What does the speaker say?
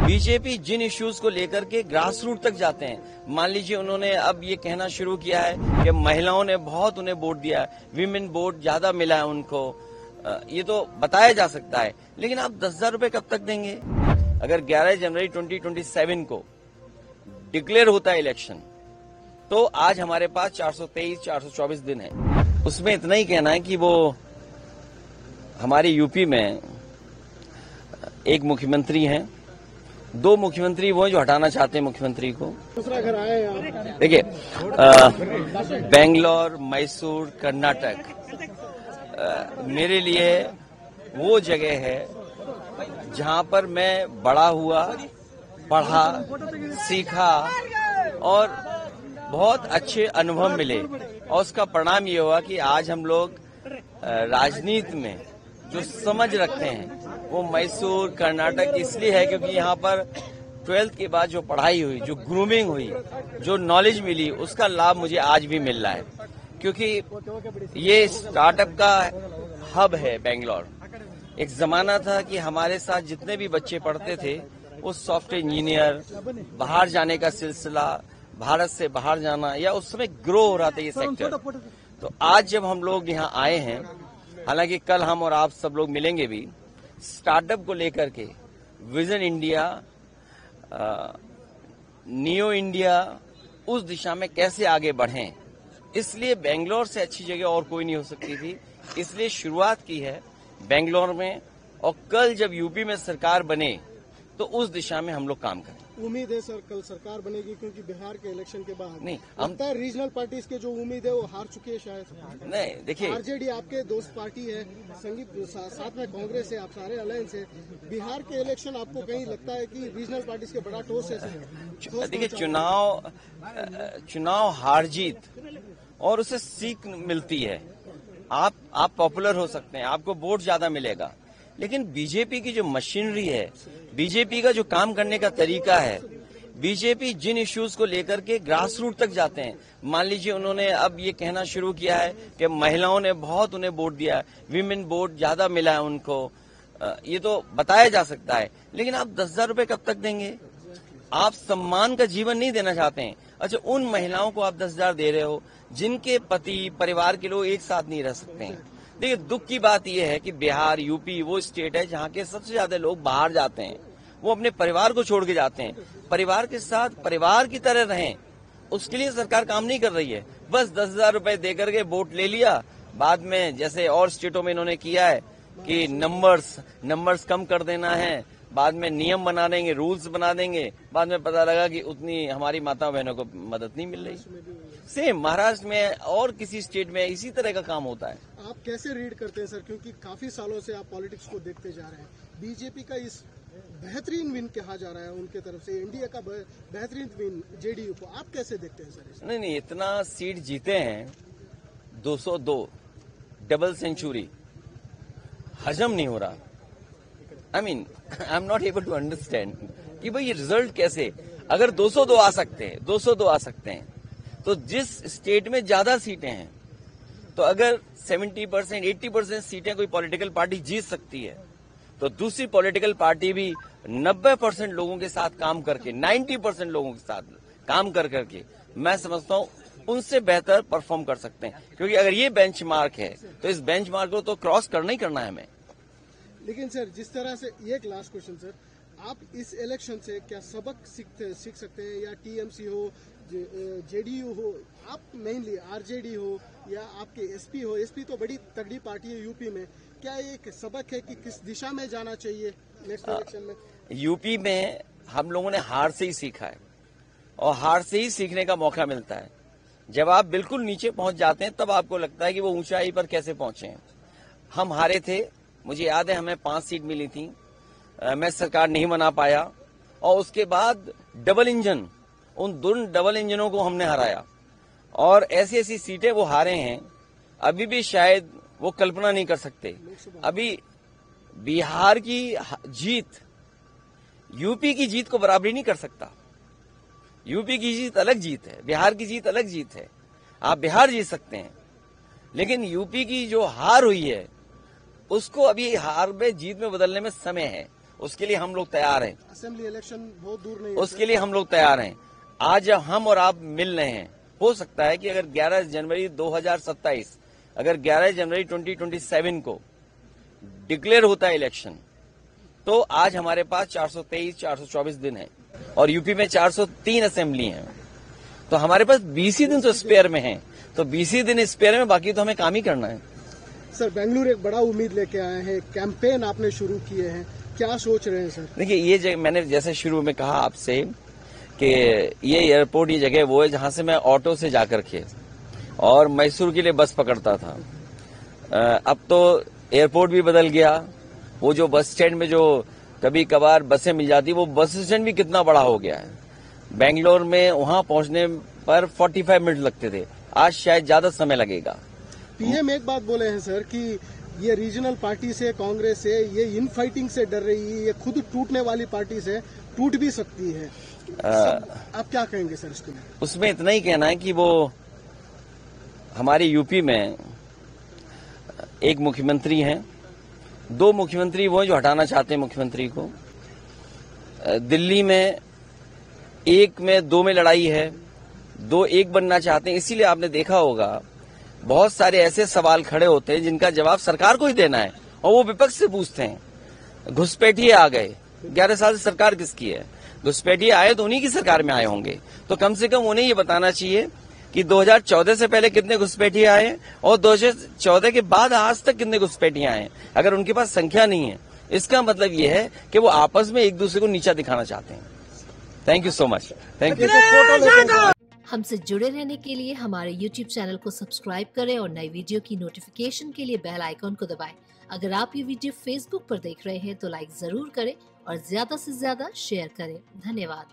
BJP जिन issues को लेकर के ग्रास रूट तक जाते हैं, मान लीजिए उन्होंने अब ये कहना शुरू किया है कि महिलाओं ने बहुत उन्हें वोट दिया है, विमेन वोट ज्यादा मिला है उनको, ये तो बताया जा सकता है, लेकिन आप 10,000 रुपए कब तक देंगे? अगर 11 जनवरी 2027 को डिक्लेयर होता है इलेक्शन, तो आज हमारे पास 423-424 दिन है। उसमें इतना ही कहना है कि वो हमारे यूपी में एक मुख्यमंत्री हैं, 2 मुख्यमंत्री वो हैं जो हटाना चाहते हैं मुख्यमंत्री को। दूसरा घर आए आप देखिए, बेंगलोर, मैसूर, कर्नाटक मेरे लिए वो जगह है जहां पर मैं बड़ा हुआ, पढ़ा, सीखा और बहुत अच्छे अनुभव मिले, और उसका परिणाम ये हुआ कि आज हम लोग राजनीति में जो समझ रखते हैं वो मैसूर, कर्नाटक इसलिए है क्योंकि यहाँ पर 12th के बाद जो पढ़ाई हुई, जो ग्रूमिंग हुई, जो नॉलेज मिली, उसका लाभ मुझे आज भी मिल रहा है, क्योंकि ये स्टार्टअप का हब है बेंगलोर। एक जमाना था कि हमारे साथ जितने भी बच्चे पढ़ते थे वो सॉफ्टवेयर इंजीनियर, बाहर जाने का सिलसिला, भारत से बाहर जाना, या उस समय ग्रो हो रहा था ये सेक्टर। तो आज जब हम लोग यहाँ आए हैं, हालांकि कल हम और आप सब लोग मिलेंगे भी, स्टार्टअप को लेकर के विजन इंडिया, नियो इंडिया, उस दिशा में कैसे आगे बढ़ें, इसलिए बेंगलोर से अच्छी जगह और कोई नहीं हो सकती थी, इसलिए शुरुआत की है बेंगलोर में, और कल जब यूपी में सरकार बने तो उस दिशा में हम लोग काम करें। उम्मीद है सर कल सरकार बनेगी, क्योंकि बिहार के इलेक्शन के बाद नहीं, हम रीजनल पार्टीज के जो उम्मीद है वो हार चुकी है शायद। नहीं, देखिए, आरजेडी आपके दोस्त पार्टी है, साथ में कांग्रेस है, आप सारे अलायंस है। बिहार के इलेक्शन आपको कहीं लगता है कि रीजनल पार्टीज के बड़ा ठोस है? देखिए, चुनाव हार जीत और उसे सीख मिलती है। आप पॉपुलर हो सकते हैं, आपको वोट ज्यादा मिलेगा, लेकिन बीजेपी की जो मशीनरी है, बीजेपी का जो काम करने का तरीका है, बीजेपी जिन इश्यूज को लेकर के ग्रास रूट तक जाते हैं, मान लीजिए उन्होंने अब ये कहना शुरू किया है कि महिलाओं ने बहुत उन्हें वोट दिया है, विमेन वोट ज्यादा मिला है उनको, ये तो बताया जा सकता है, लेकिन आप 10,000 रुपए कब तक देंगे? आप सम्मान का जीवन नहीं देना चाहते हैं। अच्छा, उन महिलाओं को आप 10,000 दे रहे हो जिनके पति, परिवार के लोग एक साथ नहीं रह सकते हैं। देखिए, दुख की बात यह है कि बिहार, यूपी वो स्टेट है जहाँ के सबसे ज्यादा लोग बाहर जाते हैं, वो अपने परिवार को छोड़ के जाते हैं। परिवार के साथ परिवार की तरह रहें, उसके लिए सरकार काम नहीं कर रही है। बस 10,000 रुपए दे करके वोट ले लिया, बाद में जैसे और स्टेटों में इन्होंने किया है कि नंबर्स कम कर देना है, बाद में नियम बना देंगे, रूल्स बना देंगे, बाद में पता लगा कि उतनी हमारी माता बहनों को मदद नहीं मिल रही। सेम महाराष्ट्र में और किसी स्टेट में इसी तरह का काम होता है। आप कैसे रीड करते हैं सर, क्योंकि काफी सालों से आप पॉलिटिक्स को देखते जा रहे हैं, बीजेपी का इस बेहतरीन विन कहा जा रहा है उनके तरफ से, इंडिया का बेहतरीन विन जेडीयू को, आप कैसे देखते हैं सर? नहीं, इतना सीट जीते हैं, 202 डबल सेंचुरी, हजम नहीं हो रहा। I am not able to understand कि भाई ये रिजल्ट कैसे, अगर 202 आ सकते हैं, तो जिस स्टेट में ज्यादा सीटें हैं, तो अगर 70%, 80% सीटें कोई पॉलिटिकल पार्टी जीत सकती है, तो दूसरी पॉलिटिकल पार्टी भी 90% लोगों के साथ काम करके, 90% लोगों के साथ काम करके, मैं समझता हूं उनसे बेहतर परफॉर्म कर सकते हैं। क्योंकि अगर ये बेंचमार्क है तो इस बेंचमार्क को तो क्रॉस करना ही करना है हमें। लेकिन सर, जिस तरह से, एक लास्ट क्वेश्चन सर, आप इस इलेक्शन से क्या सबक सीख सकते हैं, या टीएमसी हो, जेडीयू हो, आप मेनली आरजेडी हो, या आपके एसपी तो बड़ी तगड़ी पार्टी है यूपी में, क्या एक सबक है कि किस दिशा में जाना चाहिए नेक्स्ट इलेक्शन में? यूपी में हम लोगों ने हार से ही सीखा है, और हार से ही सीखने का मौका मिलता है। जब आप बिल्कुल नीचे पहुंच जाते हैं तब आपको लगता है कि वो ऊंचाई पर कैसे पहुंचे हैं। हम हारे थे, मुझे याद है, हमें 5 सीट मिली थी, मैं सरकार नहीं बना पाया, और उसके बाद डबल इंजन, उन 2 डबल इंजनों को हमने हराया, और ऐसी ऐसी सीटें वो हारे हैं, अभी भी शायद वो कल्पना नहीं कर सकते। अभी बिहार की जीत यूपी की जीत को बराबरी नहीं कर सकता। यूपी की जीत अलग जीत है, बिहार की जीत अलग जीत है। आप बिहार जीत सकते हैं, लेकिन यूपी की जो हार हुई है उसको अभी हार में जीत में बदलने में समय है, उसके लिए हम लोग तैयार हैं। असेंबली इलेक्शन बहुत दूर नहीं है उसके लिए हम लोग तैयार हैं। आज हम और आप मिल रहे हैं, हो सकता है कि अगर 11 जनवरी 2027 अगर 11 जनवरी 2027 को डिक्लेयर होता है इलेक्शन, तो आज हमारे पास 423 424 दिन है और यूपी में 403 असेंबली हैं, तो हमारे पास 20 ही दिन तो स्पेयर में हैं। तो 20 ही दिन स्पेयर में, बाकी तो हमें काम ही करना है। सर बेंगलुरु एक बड़ा उम्मीद लेके आए हैं, कैंपेन आपने शुरू किए हैं, क्या सोच रहे हैं सर? देखिए, ये मैंने जैसे शुरू में कहा आपसे कि ये एयरपोर्ट, ये जगह वो है जहां से मैं ऑटो से जाकर के और मैसूर के लिए बस पकड़ता था। अब तो एयरपोर्ट भी बदल गया। वो जो बस स्टैंड में जो कभी कभार बसें मिल जाती, वो बस स्टैंड भी कितना बड़ा हो गया है। बेंगलोर में वहां पहुंचने पर 45 मिनट लगते थे, आज शायद ज्यादा समय लगेगा। पीएम एक बात बोले हैं सर कि ये रीजनल पार्टी से, कांग्रेस से, ये इन फाइटिंग से डर रही है, ये खुद टूटने वाली पार्टी से टूट भी सकती है। आप क्या कहेंगे सर इसके लिए? उसमें इतना ही कहना है कि वो हमारे यूपी में एक मुख्यमंत्री हैं, 2 मुख्यमंत्री वो हैं जो हटाना चाहते हैं मुख्यमंत्री को। दिल्ली में 1 में 2 में लड़ाई है, 2 1 बनना चाहते हैं। इसीलिए आपने देखा होगा बहुत सारे ऐसे सवाल खड़े होते हैं जिनका जवाब सरकार को ही देना है और वो विपक्ष से पूछते हैं। घुसपैठिए आ गए, 11 साल से सरकार किसकी है? घुसपैठिए आए तो उन्हीं की सरकार में आए होंगे, तो कम से कम उन्हें ये बताना चाहिए कि 2014 से पहले कितने घुसपैठिए आए और 2014 के बाद आज तक कितने घुसपैठिए आए। अगर उनके पास संख्या नहीं है, इसका मतलब ये है कि वो आपस में एक दूसरे को नीचा दिखाना चाहते हैं। Thank you so much. Thank you. हमसे जुड़े रहने के लिए हमारे YouTube चैनल को सब्सक्राइब करें और नई वीडियो की नोटिफिकेशन के लिए बेल आइकॉन को दबाएं। अगर आप ये वीडियो Facebook पर देख रहे हैं तो लाइक जरूर करें और ज्यादा से ज्यादा शेयर करें। धन्यवाद।